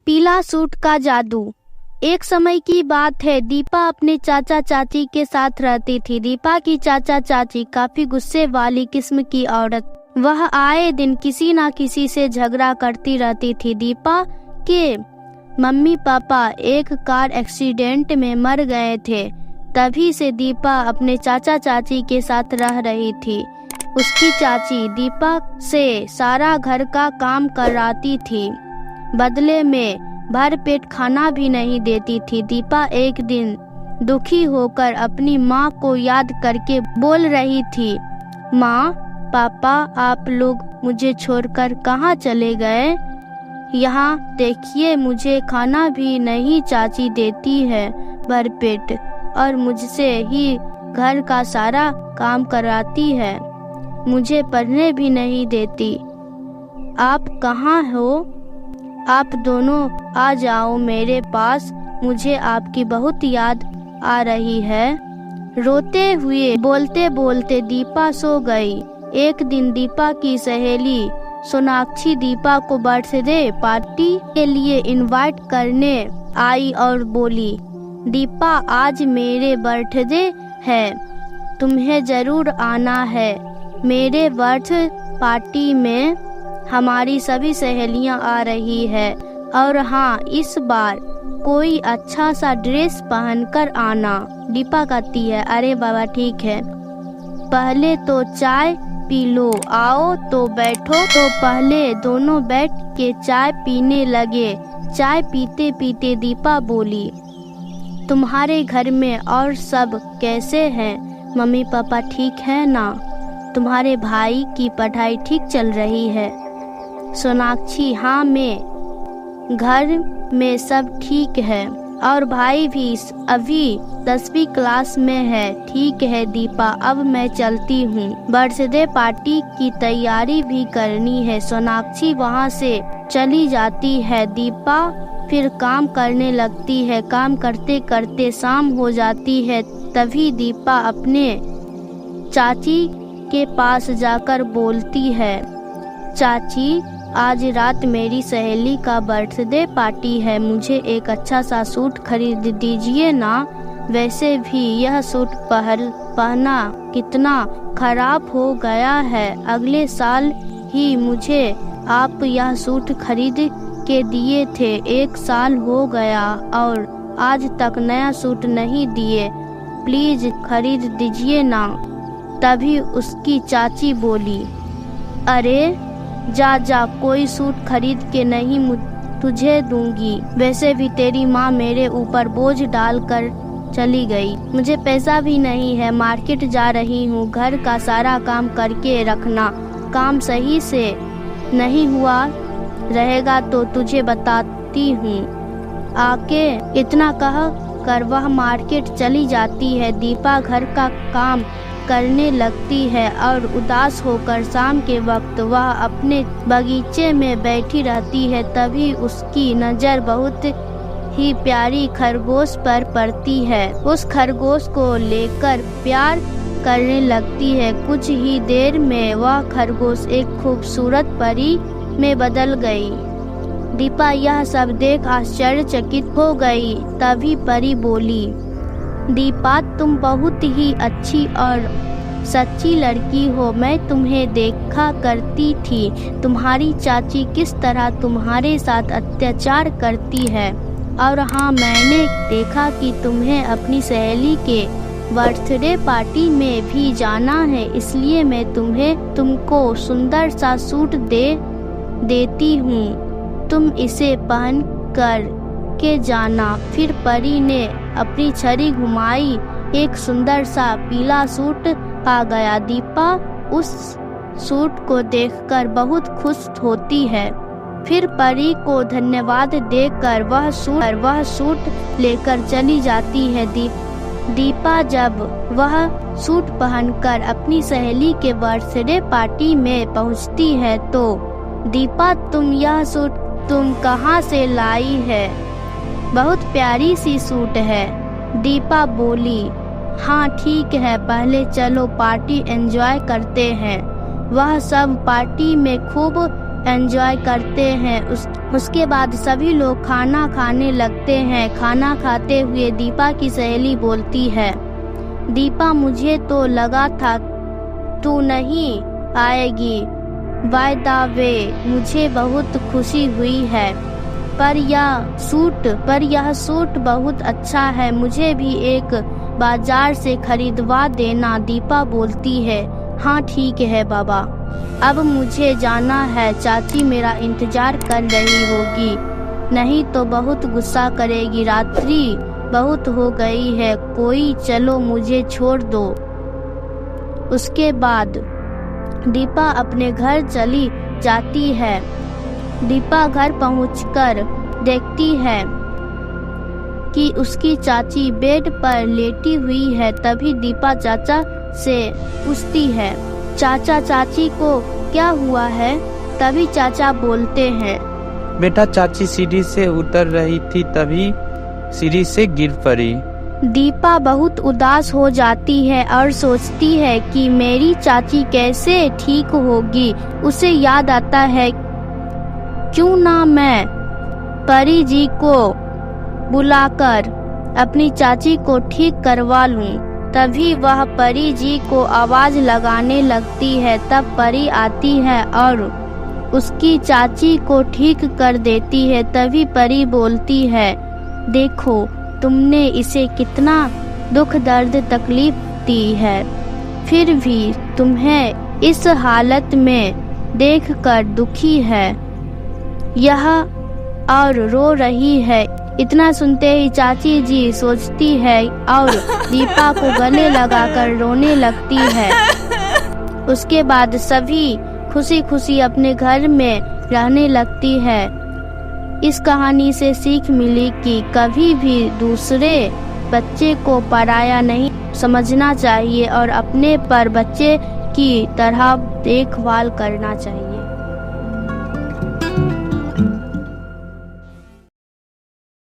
पीला सूट का जादू। एक समय की बात है, दीपा अपने चाचा चाची के साथ रहती थी। दीपा की चाचा चाची काफी गुस्से वाली किस्म की औरत, वह आए दिन किसी ना किसी से झगड़ा करती रहती थी। दीपा के मम्मी पापा एक कार एक्सीडेंट में मर गए थे। तभी से दीपा अपने चाचा चाची के साथ रह रही थी। उसकी चाची दीपा से सारा घर का काम कराती थी, बदले में भर पेट खाना भी नहीं देती थी। दीपा एक दिन दुखी होकर अपनी माँ को याद करके बोल रही थी, माँ पापा आप लोग मुझे छोड़कर कहाँ चले गए? यहाँ देखिए, मुझे खाना भी नहीं चाची देती है भरपेट, और मुझसे ही घर का सारा काम कराती है, मुझे पढ़ने भी नहीं देती। आप कहाँ हो? आप दोनों आ जाओ मेरे पास, मुझे आपकी बहुत याद आ रही है। रोते हुए बोलते बोलते दीपा सो गई। एक दिन दीपा की सहेली सोनाक्षी दीपा को बर्थडे पार्टी के लिए इनवाइट करने आई और बोली, दीपा आज मेरे बर्थडे है, तुम्हें जरूर आना है। मेरे बर्थडे पार्टी में हमारी सभी सहेलियां आ रही है, और हाँ इस बार कोई अच्छा सा ड्रेस पहनकर आना। दीपा कहती है, अरे बाबा ठीक है, पहले तो चाय पी लो, आओ तो बैठो। तो पहले दोनों बैठ के चाय पीने लगे। चाय पीते पीते दीपा बोली, तुम्हारे घर में और सब कैसे हैं? मम्मी पापा ठीक है ना? तुम्हारे भाई की पढ़ाई ठीक चल रही है? सोनाक्षी, हाँ मैं घर में सब ठीक है, और भाई भी अभी 10वीं क्लास में है। ठीक है दीपा, अब मैं चलती हूँ, बर्थडे पार्टी की तैयारी भी करनी है। सोनाक्षी वहाँ से चली जाती है। दीपा फिर काम करने लगती है। काम करते करते शाम हो जाती है। तभी दीपा अपने चाची के पास जाकर बोलती है, चाची आज रात मेरी सहेली का बर्थडे पार्टी है, मुझे एक अच्छा सा सूट खरीद दीजिए ना। वैसे भी यह सूट पहना कितना खराब हो गया है। अगले साल ही मुझे आप यह सूट खरीद के दिए थे, 1 साल हो गया और आज तक नया सूट नहीं दिए, प्लीज खरीद दीजिए ना। तभी उसकी चाची बोली, अरे जा जा, कोई सूट खरीद के नहीं तुझे दूंगी। वैसे भी तेरी माँ मेरे ऊपर बोझ डाल कर चली गई, मुझे पैसा भी नहीं है, मार्केट जा रही हूँ, घर का सारा काम करके रखना, काम सही से नहीं हुआ रहेगा तो तुझे बताती हूँ। आके इतना कह कर वह मार्केट चली जाती है। दीपा घर का काम करने लगती है और उदास होकर शाम के वक्त वह अपने बगीचे में बैठी रहती है। तभी उसकी नज़र बहुत ही प्यारी खरगोश पर पड़ती है। उस खरगोश को लेकर प्यार करने लगती है। कुछ ही देर में वह खरगोश एक खूबसूरत परी में बदल गई। दीपा यह सब देख आश्चर्यचकित हो गई। तभी परी बोली, दीपा तुम बहुत ही अच्छी और सच्ची लड़की हो, मैं तुम्हें देखा करती थी, तुम्हारी चाची किस तरह तुम्हारे साथ अत्याचार करती है, और हाँ मैंने देखा कि तुम्हें अपनी सहेली के बर्थडे पार्टी में भी जाना है, इसलिए मैं तुमको सुंदर सा सूट देती हूँ, तुम इसे पहन कर के जाना। फिर परी ने अपनी छड़ी घुमाई, एक सुंदर सा पीला सूट आ गया। दीपा उस सूट को देखकर बहुत खुश होती है। फिर परी को धन्यवाद देकर वह सूट लेकर चली जाती है। दीपा जब वह सूट पहनकर अपनी सहेली के बर्थडे पार्टी में पहुंचती है तो, दीपा यह सूट तुम कहाँ से लाई है? बहुत प्यारी सी सूट है। दीपा बोली, हाँ ठीक है, पहले चलो पार्टी एंजॉय करते हैं। वह सब पार्टी में खूब एंजॉय करते हैं। उसके बाद सभी लोग खाना खाने लगते हैं। खाना खाते हुए दीपा की सहेली बोलती है, दीपा मुझे तो लगा था तू नहीं आएगी। बाय द वे मुझे बहुत खुशी हुई है, पर यह सूट बहुत अच्छा है, मुझे भी एक बाजार से खरीदवा देना। दीपा बोलती है, हाँ ठीक है बाबा, अब मुझे जाना है, चाची मेरा इंतजार कर रही होगी, नहीं तो बहुत गुस्सा करेगी, रात्रि बहुत हो गई है, कोई चलो मुझे छोड़ दो। उसके बाद दीपा अपने घर चली जाती है। दीपा घर पहुंचकर देखती है कि उसकी चाची बेड पर लेटी हुई है। तभी दीपा चाचा से पूछती है, चाचा चाची को क्या हुआ है? तभी चाचा बोलते हैं, बेटा चाची सीढ़ी से उतर रही थी, तभी सीढ़ी से गिर पड़ी। दीपा बहुत उदास हो जाती है और सोचती है कि मेरी चाची कैसे ठीक होगी। उसे याद आता है, क्यों ना मैं परी जी को बुलाकर अपनी चाची को ठीक करवा लूं। तभी वह परी जी को आवाज लगाने लगती है। तब परी आती है और उसकी चाची को ठीक कर देती है। तभी परी बोलती है, देखो तुमने इसे कितना दुख दर्द तकलीफ दी है, फिर भी तुम्हें इस हालत में देखकर दुखी है यह और रो रही है। इतना सुनते ही चाची जी सोचती है और दीपा को गले लगाकर रोने लगती है। उसके बाद सभी खुशी खुशी अपने घर में रहने लगती है। इस कहानी से सीख मिली कि कभी भी दूसरे बच्चे को पराया नहीं समझना चाहिए और अपने पर बच्चे की तरह देखभाल करना चाहिए।